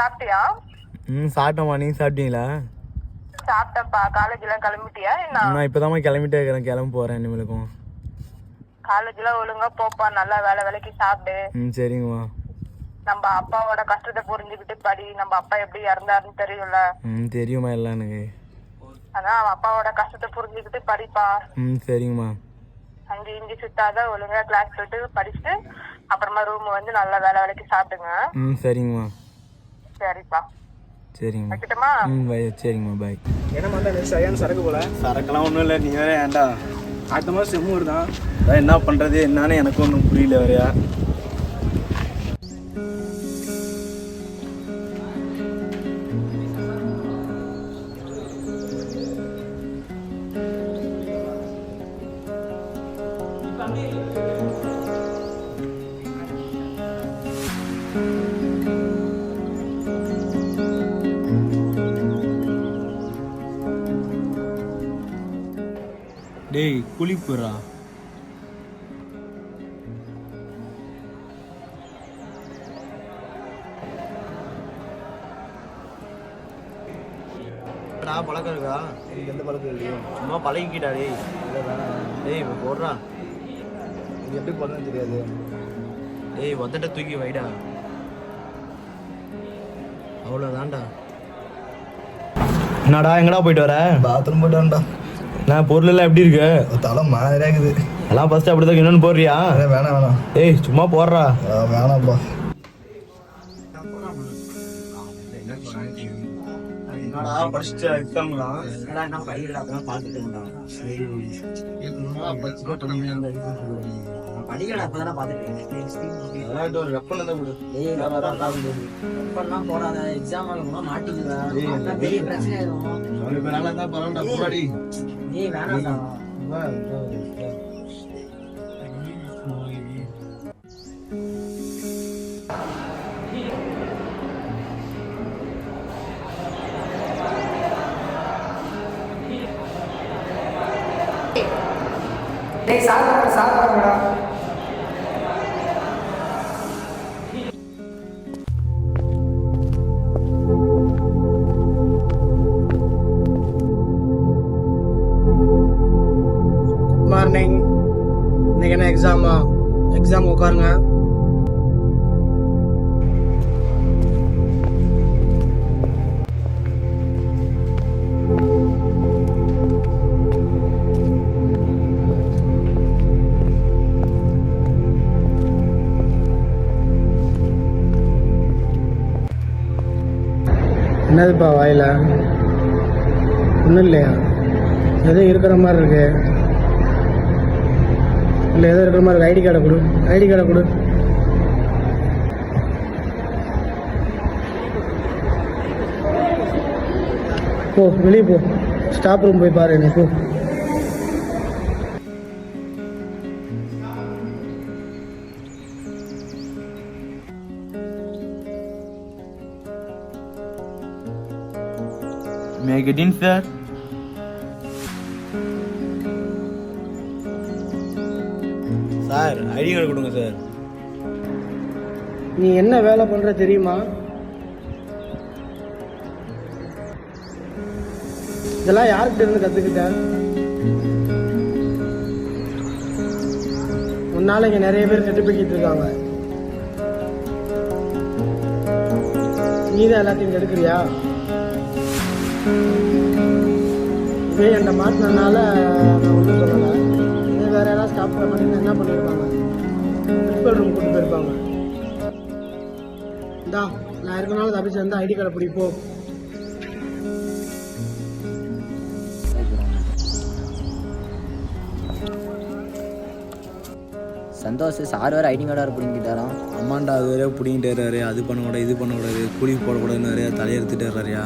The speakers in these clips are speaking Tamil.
சாப்பிட்டியா? சாப்பிட்டோம்மா. நீங்க சாப்பிட்டீங்களா? சாப்பிட்டப்பா. காலேஜ்லாம் கிளம்பிட்டியா என்ன? நான் இப்போதாம்மா கிளம்பிட்டே இருக்கிறேன். கிளம்ப போகிறேன் இனிமேலுக்கும். காலேஜ்லாம் ஒழுங்கா போப்பா. நல்லா வேலைக்கு சாப்பிடு. சரிங்கம்மா. நம்ம அப்பாவோட கஷ்டத்தை புரிஞ்சுக்கிட்டு படி. நம்ம அப்பா எப்படி இறந்தாருன்னு தெரியும்ல? தெரியுமா எல்லாம் எனக்கு. அதான் அவன் அப்பாவோட கஷ்டத்தை புரிஞ்சுக்கிட்டு படிப்பா. சரிங்கம்மா. அங்கே இங்கே சுத்தாத, ஒழுங்கா கிளாஸ் போயிட்டு படிச்சுட்டு அப்புறமா ரூம் வந்து நல்லா வேலைக்கு சாப்பிடுங்க. சரிங்கம்மா. சரிப்பா. சரிங்கம்மா. வைக்கட்டுமா? சரிங்கம்மா. பாய். என்ன பண்ணுறேன் சரியான சரக்கு போல. சரக்கெல்லாம் ஒன்றும் இல்லை. நீ வேற ஏன்டா அடுத்த மாதம் செம்மு வருதான். அதான் என்ன பண்ணுறது என்னன்னு எனக்கு ஒன்றும் புரியல வேறையா. டேய் குளிப்புறா. பழக்கம் இருக்கா? எந்த பழக்கம் இல்லையோ. சும்மா பழகிக்கிட்டா. டேய் டேய் இப்போ போடுறா. இது எப்படி போடணும்னு தெரியாது. டேய் வந்துட்ட தூக்கி வைடா. அவ்வளோதான்டா. என்னடா எங்கடா போயிட்டு வர? பாத்ரூம் போயிட்டு வரேன்டா. நான் பொருள் எல்லாம் எப்படி இருக்கு? தலை மாதிரியா இருக்குது. எல்லாம் ஃபர்ஸ்ட் அப்படிதான் இன்னொன்று போடுறியா? வேணாம். ஏய் சும்மா போடுறா. வேணாம்ப்பா. என்னடா படிச்சுட்டு எக்ஸாம்லாம் என்ன படிக்கல அப்பதான் பார்த்துட்டு படிக்கல அப்பதானே பார்த்துட்டு ஒரு வெப்பம் தான் கொடு. போடாத எக்ஸாம் மாட்டிக்குவேன். பெரிய பிரச்சனை ஆயிடும். நீ வேணாம்டா. சாப்பிடுங்கடா. மார்னிங். இன்னைக்கு என்ன எக்ஸாமா? எக்ஸாம் உட்காருங்க. என்னதுப்பா வாயில? ஒன்றும் இல்லையா? எதுவும் இருக்கிற மாதிரி இருக்கு. இல்லை ஏதோ இருக்கிற மாதிரி ஐடி கார்டை கொடு. ஐடி கார்டை கொடு. போ வெளியே போ. ஸ்டாப் ரூம் போய் பாரு. எனக்கு போ. May I get in, sir? Sir ID card கொடுங்க சார். நீ என்ன வேலை பண்ற தெரியுமா? இதெல்லாம் யார்கிட்ட இருந்து கத்துக்கிட்ட? உன்னால இங்க நிறைய பேர் சர்டிபிகேட் இருக்காங்க. நீதான் எல்லாத்தையும் எடுக்கிறியா? இதே என்ன மாட்டினால நான் ஒன்றும் சொல்லலை. இதே வேற யாராவது ஸ்டாப் பண்ணி என்ன பண்ணியிருப்பாங்க? பிரின்சிபல் ரூம் கூட்டு போயிருப்பாங்க. இந்தா நான் இருக்கனால தப்பிச்சு வந்து ஐடி கார்டை பிடிப்போ. சந்தோஷ் சார் வேறு ஐடி கார்டு பிடிங்கிட்டாராம். அம்மாண்டா அது வேற பிடிங்கிட்டாரு. அது பண்ணக்கூடாது இது பண்ணக்கூடாது கூலி போடக்கூடாதுன்னு நிறையா தலையெடுத்துட்டு வர்றாரியா.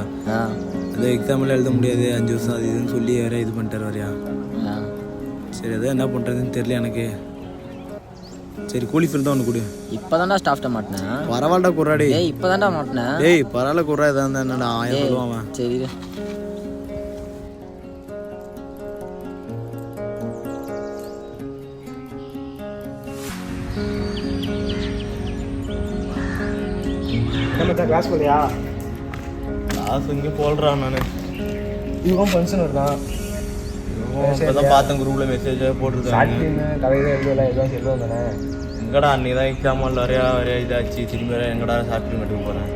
அது எக்ஸாமில் எழுத முடியாது 5 வருஷம் அது இதுன்னு சொல்லி வேற இது பண்ணிட்டார் வரையா. சரி அதான் என்ன பண்ணுறதுன்னு தெரியல எனக்கு. சரி கூலி ஃபில் தான் ஒன்று கொடு. இப்போதான்டா ஸ்டாஃப்ட்ட மாட்டினேன். பரவாயில்லடா குர்ராடி. ஏய் இப்போதான்டா மாட்டினேன். ஏய் பரவாயில்ல குர்ரா. இதாக இருந்தா என்னடா 1000 சொல்லுவான். சரி கிளாஸ் போலியா? காசு இங்கே போடுறான் நான். இவன் ஃபங்க்ஷன் வருதான். இப்போதான் பார்த்தேன் குரூப்பில் மெசேஜ் போட்டிருக்காங்க. கலையில் எழுதல எதுவும் சொல்லுவோம் தானே. எங்கடா அன்றைக்கி தான் எக்ஸாம் நிறையா இதாச்சு. திரும்பி வேறு எங்கடா சாப்பிட்டு மட்டும் போகிறேன்.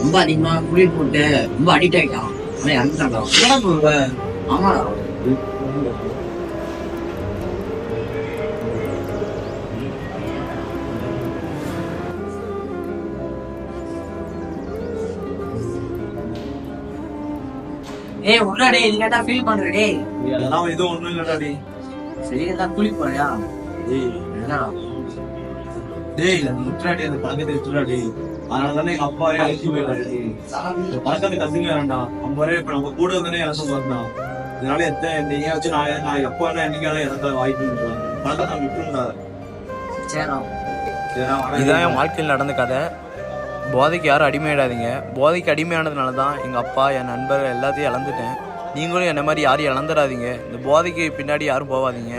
ரொம்ப அதிகமா குளி போட்டு ரொம்ப அடிக்ட் ஆயிட்டான். ஆமாடா. ஏய் உள்ளடே இல்லடா ஃபீல் பண்றடே. அதெல்லாம் எதுவும் ஒன்றும் இல்லைடாடி. சரி எல்லாம் குளி போறியா? என்னடா டேய் இல்லை முற்றாடி அந்த பழக்கத்தை எடுத்துடாடி. அதனால தானே எங்கள் அப்பா அழைச்சி போயிடாடி. பழக்கத்தை கற்றுக்க வேண்டாம். நம்ம இப்போ நம்ம கூட தானே இறந்து போறோம். இதனால எங்கேயாச்சும் நான் எப்போ வேணா என்னைக்கான இறந்த வாய்ப்பு பழக்கத்தை விட்டுருந்தா. இதுதான் என் வாழ்க்கையில் நடந்த கதை. போதைக்கு யாரும் அடிமையிடாதீங்க. போதைக்கு அடிமையானதுனால தான் எங்கள் அப்பா என் நண்பர் எல்லாத்தையும் இழந்துட்டேன். நீங்களும் என்ன மாதிரி யாரும் இழந்துடாதீங்க. இந்த போதைக்கு பின்னாடி யாரும் போகாதீங்க.